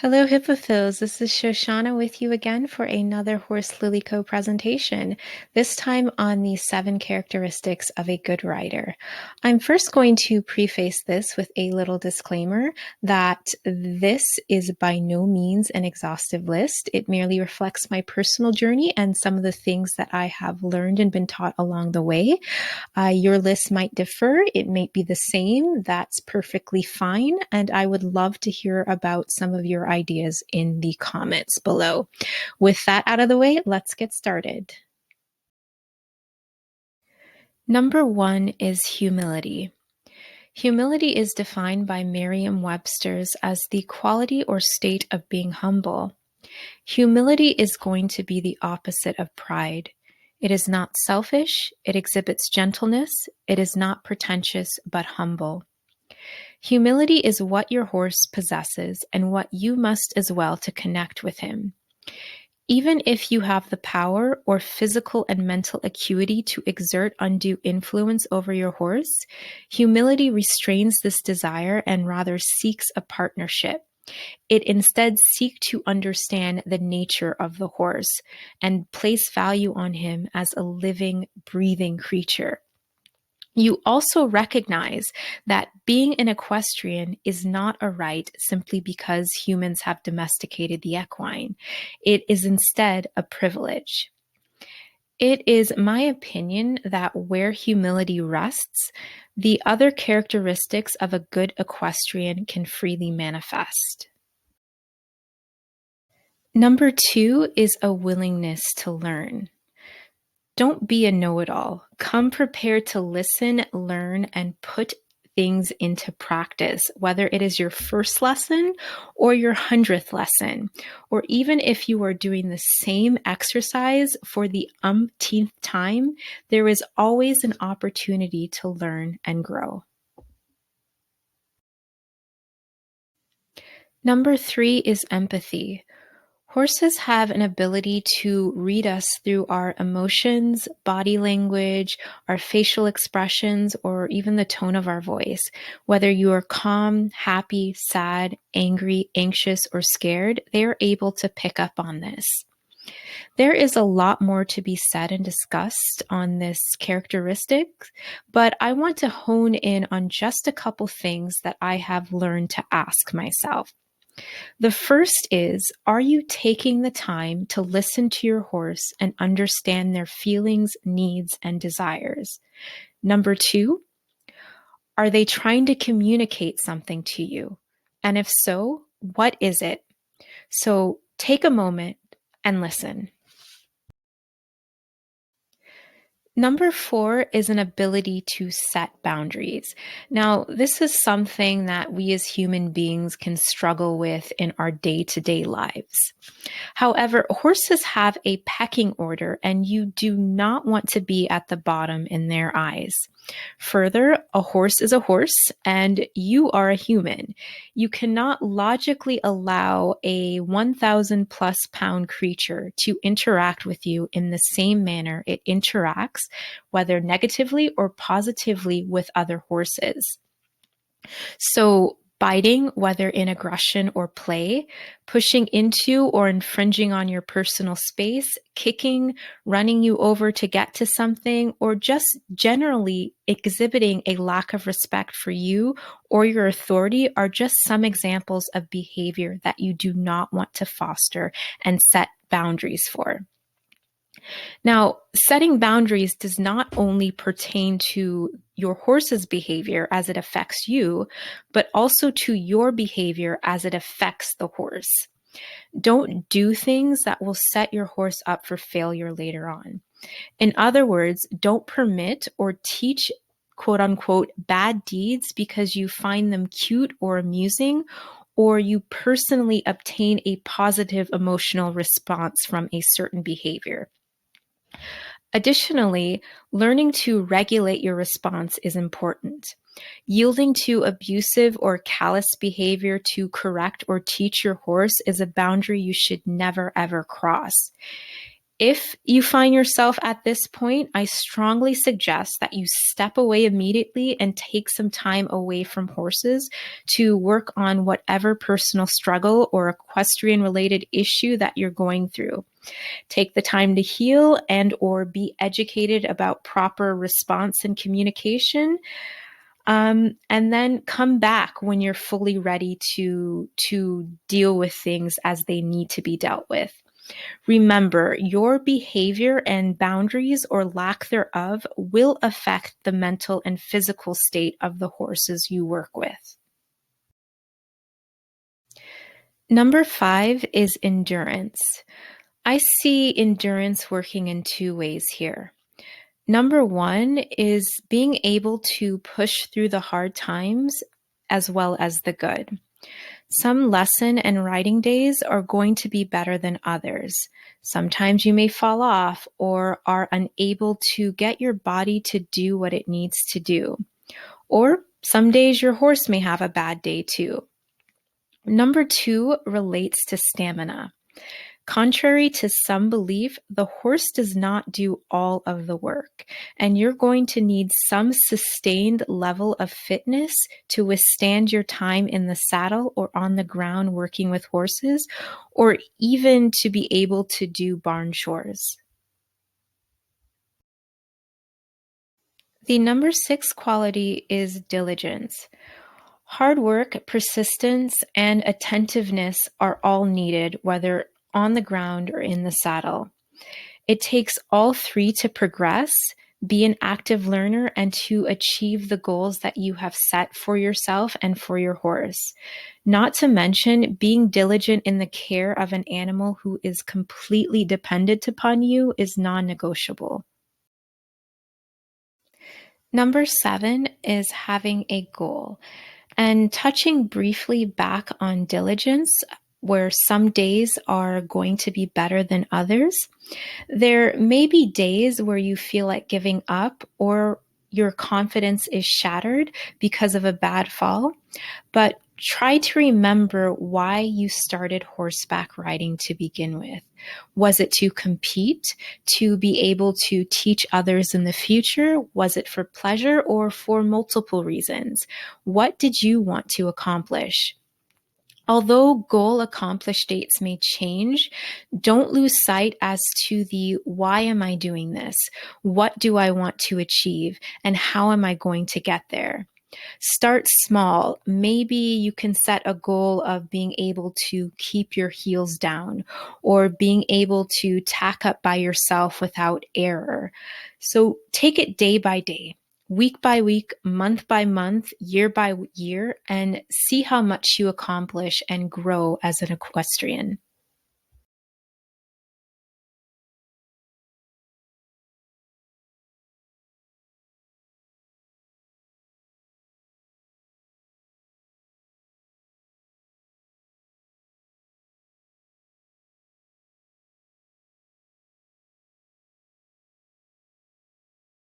Hello, hippophils. This is Shoshana with you again for another Horse Lilyco presentation, this time on the 7 characteristics of a good rider. I'm first going to preface this with a little disclaimer that this is by no means an exhaustive list. It merely reflects my personal journey and some of the things that I have learned and been taught along the way. Your list might differ. It might be the same. That's perfectly fine. And I would love to hear about some of your ideas in the comments below. With that out of the way, let's get started. Number 1 is humility. Humility is defined by Merriam-Webster's as the quality or state of being humble. Humility is going to be the opposite of pride. It is not selfish, it exhibits gentleness, it is not pretentious, but humble. Humility is what your horse possesses and what you must as well to connect with him. Even if you have the power or physical and mental acuity to exert undue influence over your horse, humility restrains this desire and rather seeks a partnership. It instead seeks to understand the nature of the horse and place value on him as a living, breathing creature. You also recognize that being an equestrian is not a right simply because humans have domesticated the equine. It is instead a privilege. It is my opinion that where humility rests, the other characteristics of a good equestrian can freely manifest. Number 2 is a willingness to learn. Don't be a know-it-all. Come prepared to listen, learn, and put things into practice, whether it is your first lesson or your 100th lesson, or even if you are doing the same exercise for the umpteenth time, there is always an opportunity to learn and grow. Number 3 is empathy. Horses have an ability to read us through our emotions, body language, our facial expressions, or even the tone of our voice. Whether you are calm, happy, sad, angry, anxious, or scared, they are able to pick up on this. There is a lot more to be said and discussed on this characteristic, but I want to hone in on just a couple things that I have learned to ask myself. The first is, are you taking the time to listen to your horse and understand their feelings, needs, and desires? Number 2, are they trying to communicate something to you? And if so, what is it? So take a moment and listen. Number 4 is an ability to set boundaries. Now, this is something that we as human beings can struggle with in our day-to-day lives. However, horses have a pecking order, and you do not want to be at the bottom in their eyes. Further, a horse is a horse, and you are a human. You cannot logically allow a 1,000 plus pound creature to interact with you in the same manner it interacts, whether negatively or positively, with other horses. So, biting, whether in aggression or play, pushing into or infringing on your personal space, kicking, running you over to get to something, or just generally exhibiting a lack of respect for you or your authority are just some examples of behavior that you do not want to foster and set boundaries for. Now, setting boundaries does not only pertain to your horse's behavior as it affects you, but also to your behavior as it affects the horse. Don't do things that will set your horse up for failure later on. In other words, don't permit or teach quote unquote bad deeds because you find them cute or amusing, or you personally obtain a positive emotional response from a certain behavior. Additionally, learning to regulate your response is important. Yielding to abusive or callous behavior to correct or teach your horse is a boundary you should never ever cross. If you find yourself at this point, I strongly suggest that you step away immediately and take some time away from horses to work on whatever personal struggle or equestrian related issue that you're going through. Take the time to heal and or be educated about proper response and communication. And then come back when you're fully ready to deal with things as they need to be dealt with. Remember, your behavior and boundaries or lack thereof will affect the mental and physical state of the horses you work with. Number 5 is endurance. I see endurance working in 2 ways here. Number 1 is being able to push through the hard times as well as the good. Some lesson and riding days are going to be better than others. Sometimes you may fall off or are unable to get your body to do what it needs to do. Or some days your horse may have a bad day too. Number 2 relates to stamina. Contrary to some belief, the horse does not do all of the work, and you're going to need some sustained level of fitness to withstand your time in the saddle or on the ground working with horses, or even to be able to do barn chores. The number 6 quality is diligence. Hard work, persistence, and attentiveness are all needed, whether on the ground or in the saddle. It takes all 3 to progress, be an active learner, and to achieve the goals that you have set for yourself and for your horse. Not to mention, being diligent in the care of an animal who is completely dependent upon you is non-negotiable. Number 7 is having a goal. And touching briefly back on diligence, where some days are going to be better than others, there may be days where you feel like giving up or your confidence is shattered because of a bad fall, but try to remember why you started horseback riding to begin with. Was it to compete, to be able to teach others in the future? Was it for pleasure or for multiple reasons? What did you want to accomplish? Although goal accomplished dates may change, don't lose sight as to the why am I doing this? What do I want to achieve? And how am I going to get there? Start small. Maybe you can set a goal of being able to keep your heels down or being able to tack up by yourself without error. So take it day by day, week by week, month by month, year by year, and see how much you accomplish and grow as an equestrian.